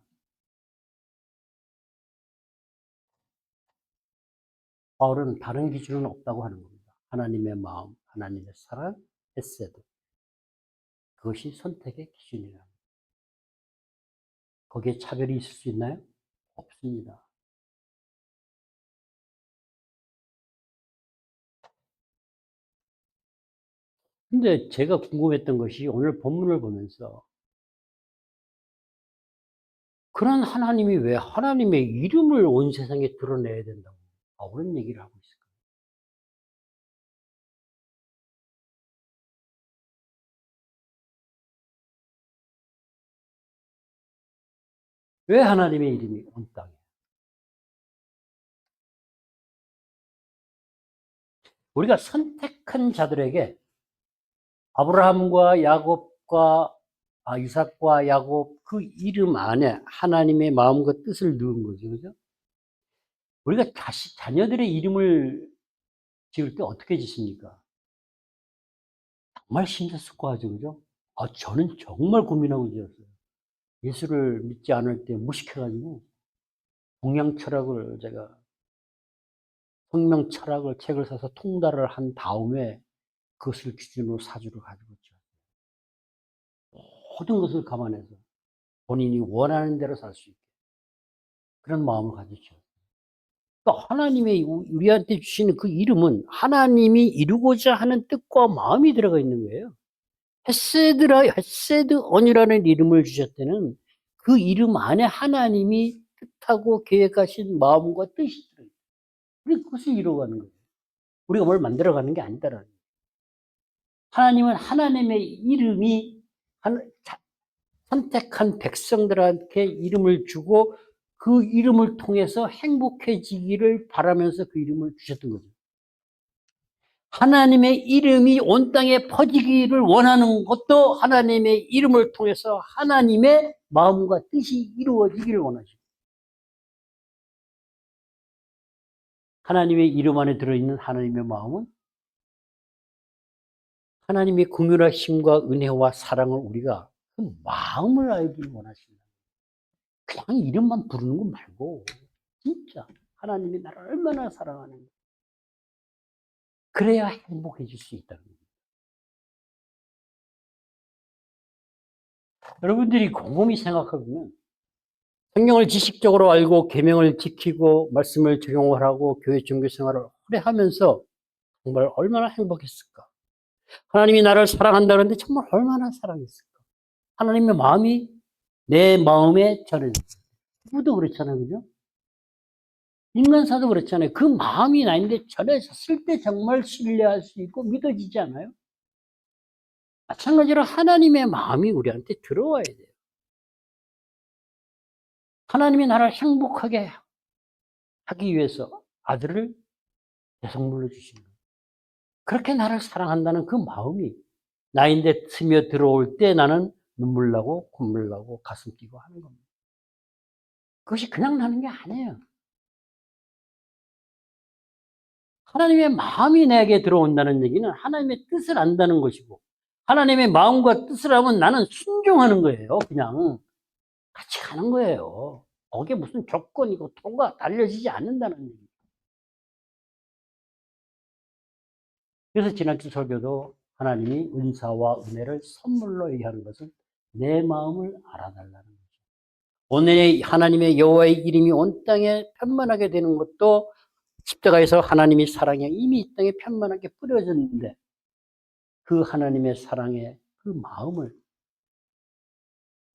바울은 다른 기준은 없다고 하는 겁니다. 하나님의 마음, 하나님의 사랑, 헤세드. 그것이 선택의 기준이라. 거기에 차별이 있을 수 있나요? 없습니다. 근데 제가 궁금했던 것이 오늘 본문을 보면서 그런 하나님이 왜 하나님의 이름을 온 세상에 드러내야 된다고 바울은 얘기를 하고 있을까요? 왜 하나님의 이름이 온 땅에? 우리가 선택한 자들에게 아브라함과 야곱과 이삭과 야곱 그 이름 안에 하나님의 마음과 뜻을 넣은 거죠. 그죠? 우리가 자녀들의 이름을 지을 때 어떻게 짓습니까? 정말 심사숙고하죠. 그죠? 저는 정말 고민하고 지었어요. 예수를 믿지 않을 때 무식해가지고 동양 철학을 제가 성명 철학을 책을 사서 통달을 한 다음에 그것을 기준으로 사주를 가지고 있죠. 모든 것을 감안해서 본인이 원하는 대로 살 수 있게 그런 마음을 가지죠. 그러니까 하나님의 우리한테 주시는 그 이름은 하나님이 이루고자 하는 뜻과 마음이 들어가 있는 거예요. 헤세드언이라는 이름을 주셨다는 그 이름 안에 하나님이 뜻하고 계획하신 마음과 뜻이 들어있어요. 우리 그것을 이루어가는 거예요. 우리가 뭘 만들어가는 게 아니다라는 거예요. 하나님은 하나님의 이름이 선택한 백성들한테 이름을 주고 그 이름을 통해서 행복해지기를 바라면서 그 이름을 주셨던 거죠. 하나님의 이름이 온 땅에 퍼지기를 원하는 것도 하나님의 이름을 통해서 하나님의 마음과 뜻이 이루어지기를 원하십니다. 하나님의 이름 안에 들어있는 하나님의 마음은 하나님의 긍휼하심과 은혜와 사랑을 우리가 그 마음을 알기를 원하십니다. 그냥 이름만 부르는 거 말고 진짜 하나님이 나를 얼마나 사랑하는가. 그래야 행복해질 수 있다는 겁니다. 여러분들이 곰곰이 생각해보면 성경을 지식적으로 알고 계명을 지키고 말씀을 적용하고 교회 종교 생활을 오래 하면서 정말 얼마나 행복했을까. 하나님이 나를 사랑한다는데 정말 얼마나 사랑했을까. 하나님의 마음이 내 마음에 전해졌어요. 누구도 그렇잖아요. 그죠? 인간사도 그렇잖아요. 그 마음이 나인데 전해졌을 때 정말 신뢰할 수 있고 믿어지지 않아요? 마찬가지로 하나님의 마음이 우리한테 들어와야 돼요. 하나님이 나를 행복하게 하기 위해서 아들을 대성물로 주신 거예요. 그렇게 나를 사랑한다는 그 마음이 나인데 스며 들어올 때 나는 눈물 나고 콧물 나고 가슴 뛰고 하는 겁니다. 그것이 그냥 나는 게 아니에요. 하나님의 마음이 내게 들어온다는 얘기는 하나님의 뜻을 안다는 것이고 하나님의 마음과 뜻을 하면 나는 순종하는 거예요. 그냥 같이 가는 거예요. 거기에 무슨 조건이고 통과 달려지지 않는다는 얘기예요. 그래서 지난주 설교도 하나님이 은사와 은혜를 선물로 얘기하는 것은 내 마음을 알아달라는 거죠. 오늘 하나님의 여호와의 이름이 온 땅에 편만하게 되는 것도 십자가에서 하나님이 사랑에 이미 이 땅에 편만하게 뿌려졌는데 그 하나님의 사랑의 그 마음을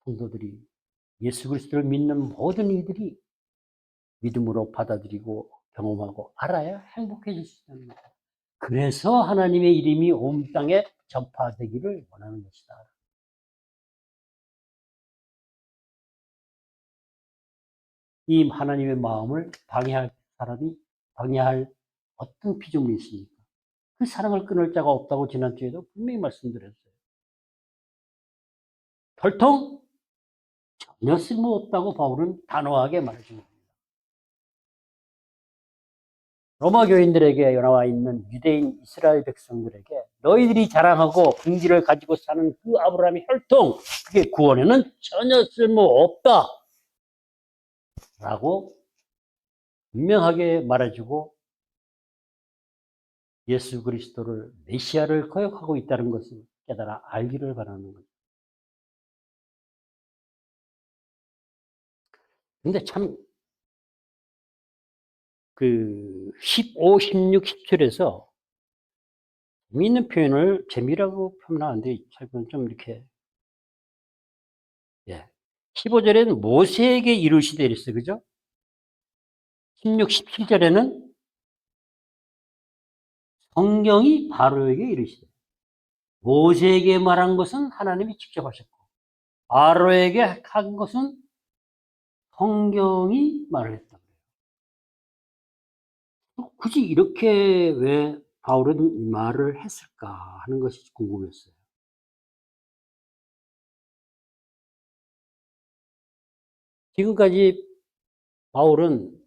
성도들이 예수 그리스도를 믿는 모든 이들이 믿음으로 받아들이고 경험하고 알아야 행복해질 수 있는 거예요. 그래서 하나님의 이름이 온 땅에 전파되기를 원하는 것이다. 이 하나님의 마음을 방해할 어떤 피조물이 있습니까? 그 사랑을 끊을 자가 없다고 지난주에도 분명히 말씀드렸어요. 혈통? 전혀 쓸모없다고 바울은 단호하게 말해줍니다. 로마 교인들에게 나와 있는 유대인 이스라엘 백성들에게 너희들이 자랑하고 긍지를 가지고 사는 그 아브라함의 혈통, 그게 구원에는 전혀 쓸모없다 라고 분명하게 말해주고 예수 그리스도를 메시아를 거역하고 있다는 것을 깨달아 알기를 바라는 거죠. 근데 참, 15, 16, 17에서 재미있는 표현을, 재미라고 표현하는데, 최근 좀 이렇게, 15절에는 모세에게 이르시되 이랬어요. 그죠? 16, 17절에는 성경이 바로에게 이르시되, 모세에게 말한 것은 하나님이 직접 하셨고, 바로에게 한 것은 성경이 말을 했다. 굳이 이렇게 왜 바울은 이 말을 했을까 하는 것이 궁금했어요. 지금까지 바울은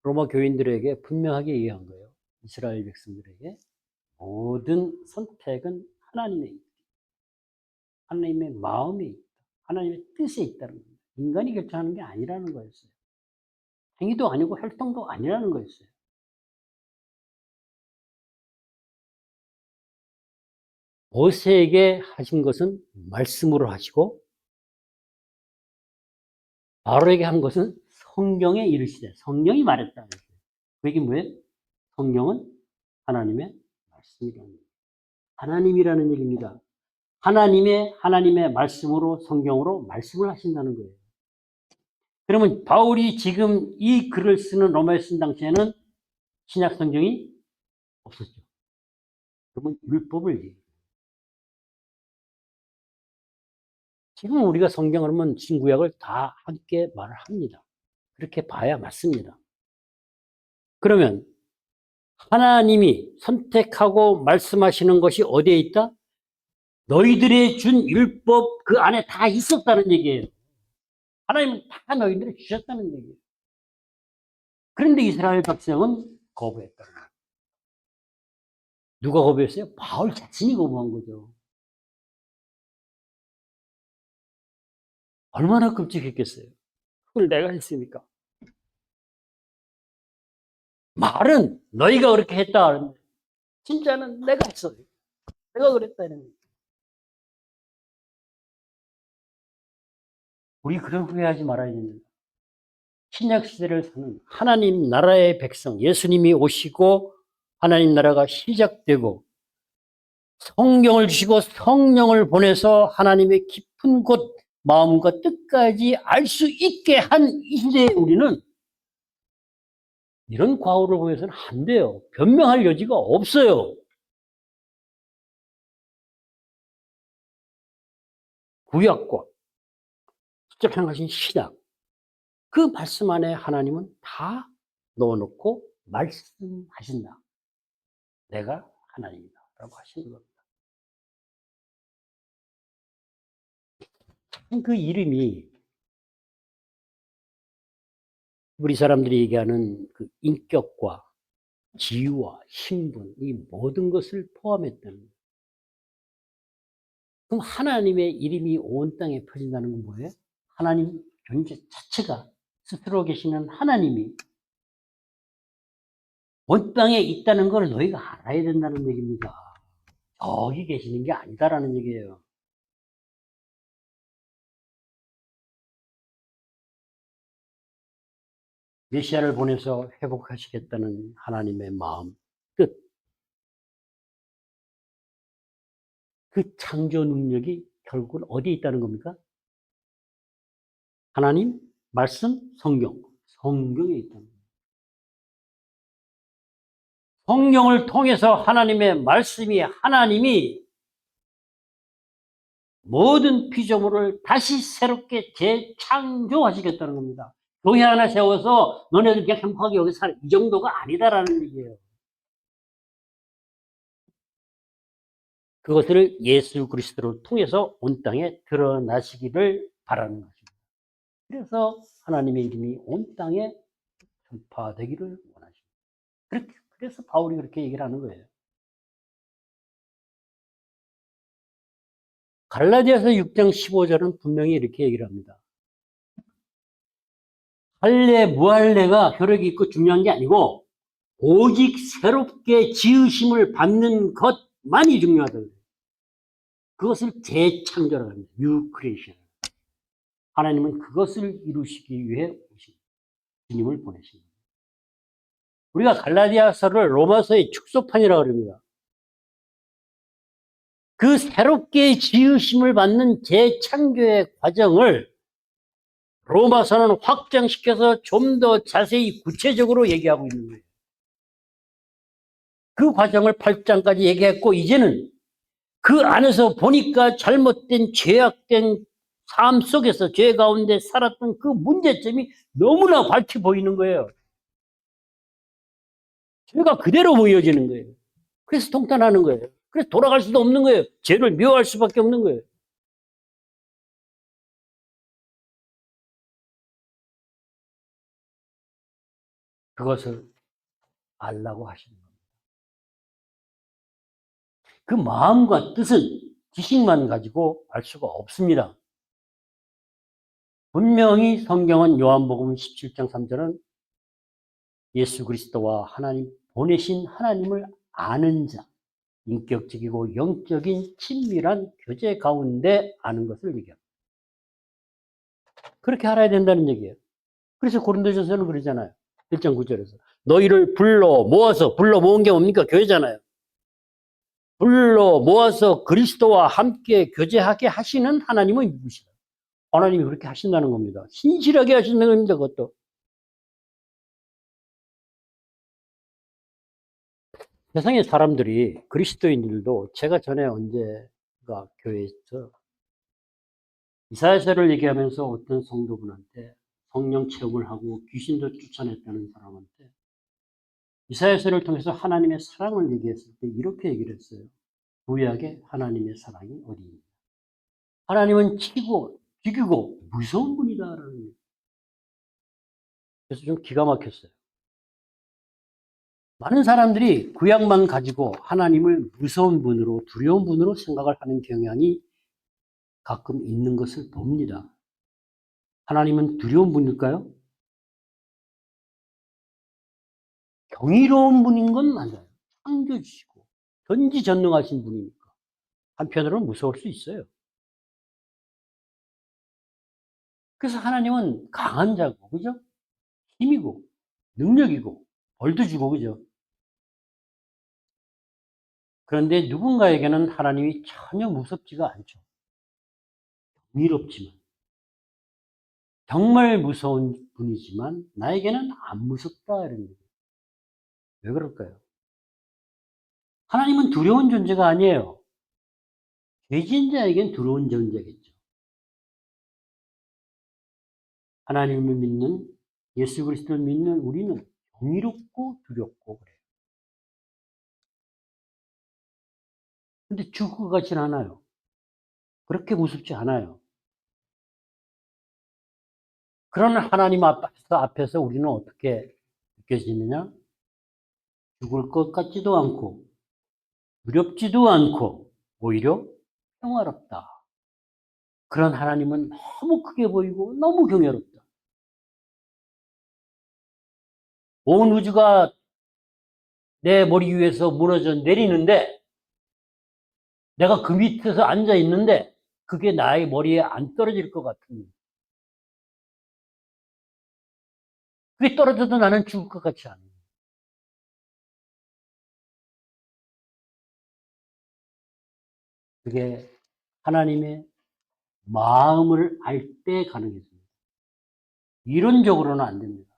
로마 교인들에게 분명하게 얘기한 거예요. 이스라엘 백성들에게 모든 선택은 하나님의 있다. 하나님의 마음에 있다. 하나님의 뜻에 있다는 겁니다. 인간이 결정하는 게 아니라는 거였어요. 행위도 아니고 활동도 아니라는 거였어요. 모세에게 하신 것은 말씀으로 하시고 바울에게 한 것은 성경에 이르시되, 성경이 말했다. 그 얘기 뭐예요? 성경은 하나님의 말씀이라는 거예요. 하나님이라는 얘기입니다. 하나님의 말씀으로, 성경으로 말씀을 하신다는 거예요. 그러면 바울이 지금 이 글을 쓰는 로마에 쓴 당시에는 신약 성경이 없었죠. 그러면 율법을 얘기해요. 지금 우리가 성경을 하면 신구약을 다 함께 말을 합니다. 그렇게 봐야 맞습니다. 그러면 하나님이 선택하고 말씀하시는 것이 어디에 있다? 너희들의 준 율법 그 안에 다 있었다는 얘기예요. 하나님은 다 너희들이 주셨다는 얘기예요. 그런데 이스라엘 백성은 거부했다. 누가 거부했어요? 바울 자신이 거부한 거죠. 얼마나 끔찍했겠어요. 그걸 내가 했으니까. 말은 너희가 그렇게 했다. 진짜는 내가 했어요. 내가 그랬다는 거예요. 우리 그런 후회하지 말아야 됩니다. 신약 시대를 사는 하나님 나라의 백성, 예수님이 오시고 하나님 나라가 시작되고 성경을 주시고 성령을 보내서 하나님의 깊은 곳 마음과 뜻까지 알 수 있게 한 이 시대에 우리는 이런 과오를 보여서는 안 돼요. 변명할 여지가 없어요. 구약과 직접 행하신 신약, 그 말씀 안에 하나님은 다 넣어놓고 말씀하신다. 내가 하나님이다 라고 하시는 겁니다. 그 이름이 우리 사람들이 얘기하는 그 인격과 지위와 신분, 이 모든 것을 포함했다는 거예요. 그럼 하나님의 이름이 온 땅에 퍼진다는 건 뭐예요? 하나님 존재 자체가 스스로 계시는 하나님이 온 땅에 있다는 걸 너희가 알아야 된다는 얘기입니다. 저기 계시는 게 아니다라는 얘기예요. 메시아를 보내서 회복하시겠다는 하나님의 마음, 뜻, 그 창조 능력이 결국은 어디에 있다는 겁니까? 하나님, 말씀, 성경, 성경에 있다는 겁니다. 성경을 통해서 하나님의 말씀이 하나님이 모든 피조물을 다시 새롭게 재창조하시겠다는 겁니다. 교회 하나 세워서 너네들 그냥 행복하게 여기 살아, 이 정도가 아니다라는 얘기예요. 그것을 예수 그리스도를 통해서 온 땅에 드러나시기를 바라는 것입니다. 그래서 하나님의 이름이 온 땅에 전파되기를 원하십니다. 그래서 바울이 그렇게 얘기를 하는 거예요. 갈라디아서 6장 15절은 분명히 이렇게 얘기를 합니다. 할례, 무할례가 효력이 있고 중요한 게 아니고 오직 새롭게 지으심을 받는 것만이 중요하다. 그것을 재창조라고 합니다. New Creation. 하나님은 그것을 이루시기 위해 주님을 보내십니다. 우리가 갈라디아서를 로마서의 축소판이라고 합니다. 그 새롭게 지으심을 받는 재창조의 과정을 로마서는 확장시켜서 좀 더 자세히 구체적으로 얘기하고 있는 거예요. 그 과정을 8장까지 얘기했고 이제는 그 안에서 보니까 잘못된 죄악된 삶 속에서 죄 가운데 살았던 그 문제점이 너무나 밝히 보이는 거예요. 죄가 그대로 보여지는 거예요. 그래서 통탄하는 거예요. 그래서 돌아갈 수도 없는 거예요. 죄를 미워할 수밖에 없는 거예요. 그것을 알라고 하시는 겁니다. 그 마음과 뜻은 지식만 가지고 알 수가 없습니다. 분명히 성경은 요한복음 17장 3절은 예수 그리스도와 하나님 보내신 하나님을 아는 자, 인격적이고 영적인 친밀한 교제 가운데 아는 것을 얘기합니다. 그렇게 알아야 된다는 얘기예요. 그래서 고린도전서는 그러잖아요. 1장 9절에서 너희를 불러 모은 게 뭡니까? 교회잖아요. 불러 모아서 그리스도와 함께 교제하게 하시는 하나님은 누구시다? 하나님이 그렇게 하신다는 겁니다. 신실하게 하신다는 겁니다. 그것도. 세상의 사람들이 그리스도인들도 제가 전에 언제가 교회에서 이사야서를 얘기하면서 어떤 성도분한테 성령 체험을 하고 귀신도 쫓아냈다는 사람한테 이사야서를 통해서 하나님의 사랑을 얘기했을 때 이렇게 얘기를 했어요. 구약에 하나님의 사랑이 어디 있냐. 하나님은 치고 죽이고 무서운 분이다라는 얘기. 그래서 좀 기가 막혔어요. 많은 사람들이 구약만 가지고 하나님을 무서운 분으로 두려운 분으로 생각을 하는 경향이 가끔 있는 것을 봅니다. 하나님은 두려운 분일까요? 경이로운 분인 건 맞아요. 창조주시고 전지전능하신 분이니까. 한편으로는 무서울 수 있어요. 그래서 하나님은 강한 자고, 그죠? 힘이고, 능력이고, 벌도 주고, 그죠? 그런데 누군가에게는 하나님이 전혀 무섭지가 않죠. 미롭지만. 정말 무서운 분이지만, 나에게는 안 무섭다, 이런 얘기. 왜 그럴까요? 하나님은 두려운 존재가 아니에요. 죄진자에겐 두려운 존재겠죠. 하나님을 믿는, 예수 그리스도를 믿는 우리는 경이롭고 두렵고 그래요. 근데 죽을 것 같진 않아요. 그렇게 무섭지 않아요. 그런 하나님 앞에서 우리는 어떻게 느껴지느냐? 죽을 것 같지도 않고, 두렵지도 않고, 오히려 평화롭다. 그런 하나님은 너무 크게 보이고 너무 경외롭다. 온 우주가 내 머리 위에서 무너져 내리는데 내가 그 밑에서 앉아 있는데 그게 나의 머리에 안 떨어질 것 같은. 그게 떨어져도 나는 죽을 것 같지 않아요. 그게 하나님의 마음을 알 때 가능해집니다. 이론적으로는 안 됩니다.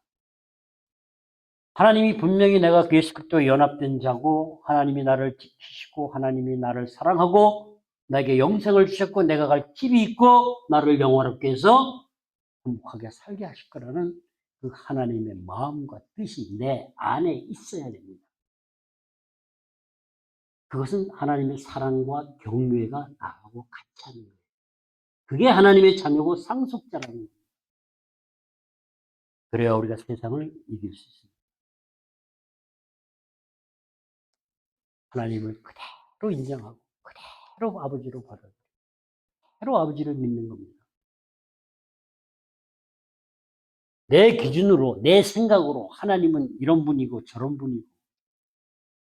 하나님이 분명히 내가 예수 그리스도와 연합된 자고 하나님이 나를 지키시고 하나님이 나를 사랑하고 나에게 영생을 주셨고 내가 갈 길이 있고 나를 영원롭게 해서 행복하게 살게 하실 거라는 그 하나님의 마음과 뜻이 내 안에 있어야 됩니다. 그것은 하나님의 사랑과 경외가 나하고 같이 하는 거예요. 그게 하나님의 자녀고 상속자라는 거예요. 그래야 우리가 세상을 이길 수 있습니다. 하나님을 그대로 인정하고 그대로 아버지로 받아들이고 그대로 아버지를 믿는 겁니다. 내 기준으로 내 생각으로 하나님은 이런 분이고 저런 분이고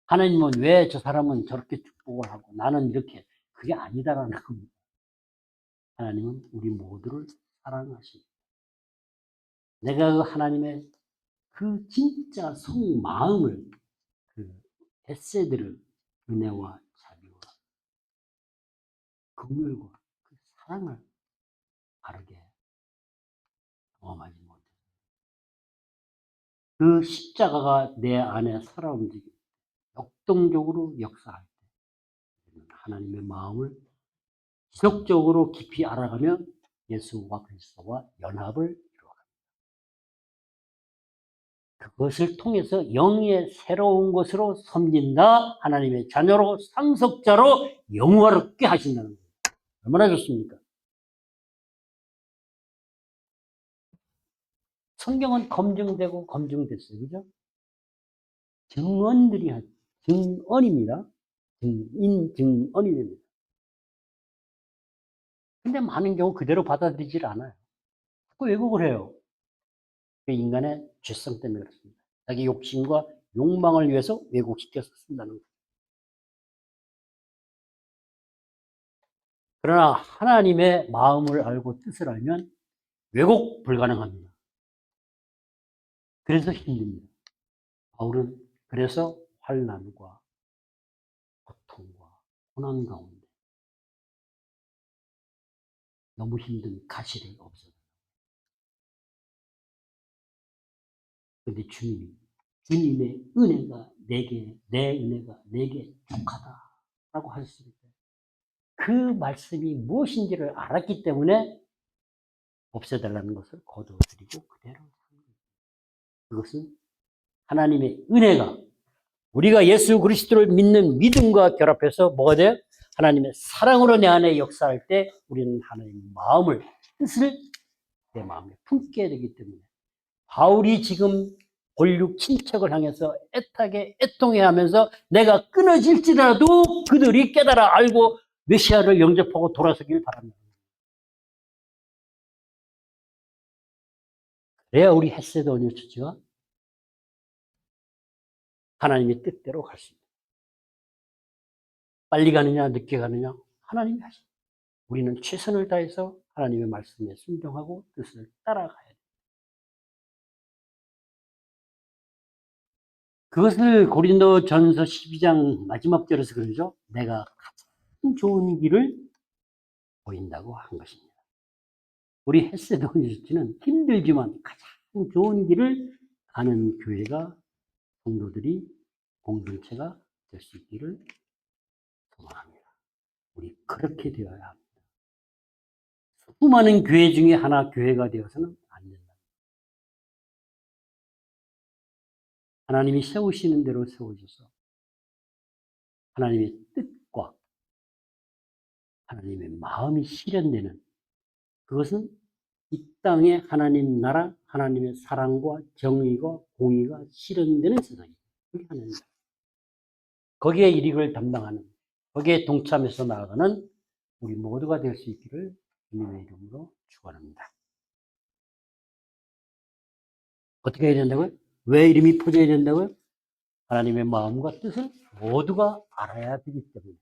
하나님은 왜 저 사람은 저렇게 축복을 하고 나는 이렇게 그게 아니다라는 겁니다. 하나님은 우리 모두를 사랑하십니다. 내가 그 하나님의 그 진짜 속마음을 그 에세드를 은혜와 자비와 긍휼과 그 사랑을 바르게 경험하지 못해요. 그 십자가가 내 안에 살아 움직이고 역동적으로 역사할 때 하나님의 마음을 지속적으로 깊이 알아가면 예수와 그리스도와 연합을 이루어갑니다. 그것을 통해서 영의 새로운 것으로 섬긴다. 하나님의 자녀로 상속자로 영화롭게 하신다는 거예요. 얼마나 좋습니까? 성경은 검증되고 검증됐어요. 그죠? 증언들이 증언입니다. 증언이 됩니다. 근데 많은 경우 그대로 받아들이질 않아요. 자꾸 왜곡을 해요. 그 인간의 죄성 때문에 그렇습니다. 자기 욕심과 욕망을 위해서 왜곡시켜서 쓴다는 거예요. 그러나 하나님의 마음을 알고 뜻을 알면 왜곡 불가능합니다. 그래서 힘듭니다. 바울은 그래서 환난과 고통과 고난 가운데 너무 힘든 가시를 없어요. 그런데 주님의 은혜가 내 은혜가 내게 족하다라고 하셨을 때 그 말씀이 무엇인지를 알았기 때문에 없애달라는 것을 거두어드리고 그대로 그것은 하나님의 은혜가 우리가 예수 그리스도를 믿는 믿음과 결합해서 뭐가 돼요? 하나님의 사랑으로 내 안에 역사할 때 우리는 하나님의 마음을 뜻을 내 마음에 품게 되기 때문에 바울이 지금 본육 친척을 향해서 애타게 애통해하면서 내가 끊어질지라도 그들이 깨달아 알고 메시아를 영접하고 돌아서길 바랍니다. 그래야 우리 헤세드 언유처치가 하나님의 뜻대로 갈 수 있다. 빨리 가느냐 늦게 가느냐 하나님이 하십니다. 우리는 최선을 다해서 하나님의 말씀에 순종하고 뜻을 따라가야 돼요. 그것을 고린도전서 12장 마지막 절에서 그러죠. 내가 가장 좋은 길을 보인다고 한 것입니다. 우리 헤세드 언유처치는 힘들지만 가장 좋은 길을 가는 교회가 성도들이 공동체가 될 수 있기를 소망합니다. 우리 그렇게 되어야 합니다. 수많은 교회 중에 하나 교회가 되어서는 안 된다. 하나님이 세우시는 대로 세워져서 하나님의 뜻과 하나님의 마음이 실현되는 그것은 이 땅에 하나님 나라, 하나님의 사랑과 정의가 공의가 실현되는 세상이에요. 그게 하나님 나라. 거기에 일익을 담당하는 거기에 동참해서 나아가는 우리 모두가 될 수 있기를 주님의 이름으로 축원합니다. 어떻게 해야 된다고요? 왜 이름이 퍼져야 된다고요? 하나님의 마음과 뜻을 모두가 알아야 되기 때문에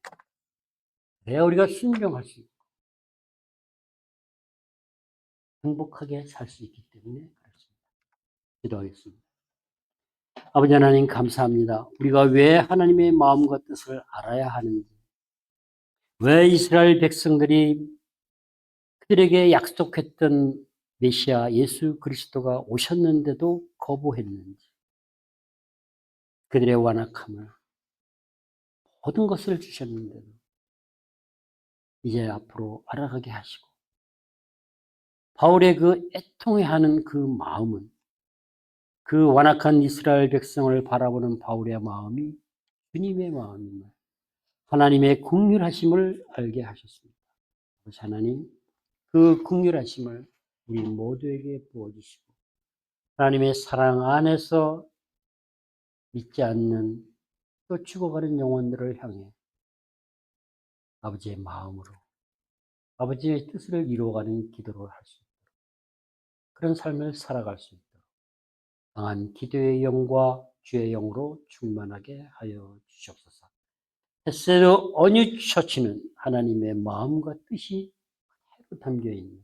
그래야 우리가 순종할 수 있고 행복하게 살 수 있기 때문에 그렇습니다. 기도하겠습니다. 아버지 하나님 감사합니다. 우리가 왜 하나님의 마음과 뜻을 알아야 하는지 왜 이스라엘 백성들이 그들에게 약속했던 메시아 예수 그리스도가 오셨는데도 거부했는지 그들의 완악함을 모든 것을 주셨는데도 이제 앞으로 알아가게 하시고 바울의 그 애통해하는 그 마음은 그 완악한 이스라엘 백성을 바라보는 바울의 마음이 주님의 마음임을 하나님의 긍휼하심을 알게 하셨습니다. 하나님 그 긍휼하심을 우리 모두에게 부어주시고 하나님의 사랑 안에서 믿지 않는 또 죽어가는 영혼들을 향해 아버지의 마음으로 아버지의 뜻을 이루어가는 기도를 할 수 있도록 그런 삶을 살아갈 수 있도록 강한 기도의 영과 주의 영으로 충만하게 하여 주시옵소서. 헤세드 언유 처치는 하나님의 마음과 뜻이 그대로 담겨있는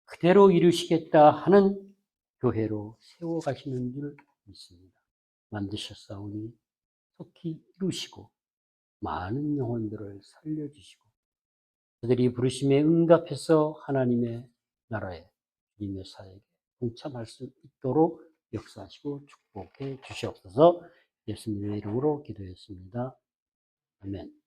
그대로 이루시겠다 하는 교회로 세워가시는 줄 믿습니다. 만드셨사오니 속히 이루시고 많은 영혼들을 살려주시고 그들이 부르심에 응답해서 하나님의 나라에 주님의 사역에 동참할 수 있도록 역사하시고 축복해 주시옵소서. 예수님의 이름으로 기도했습니다. 아멘.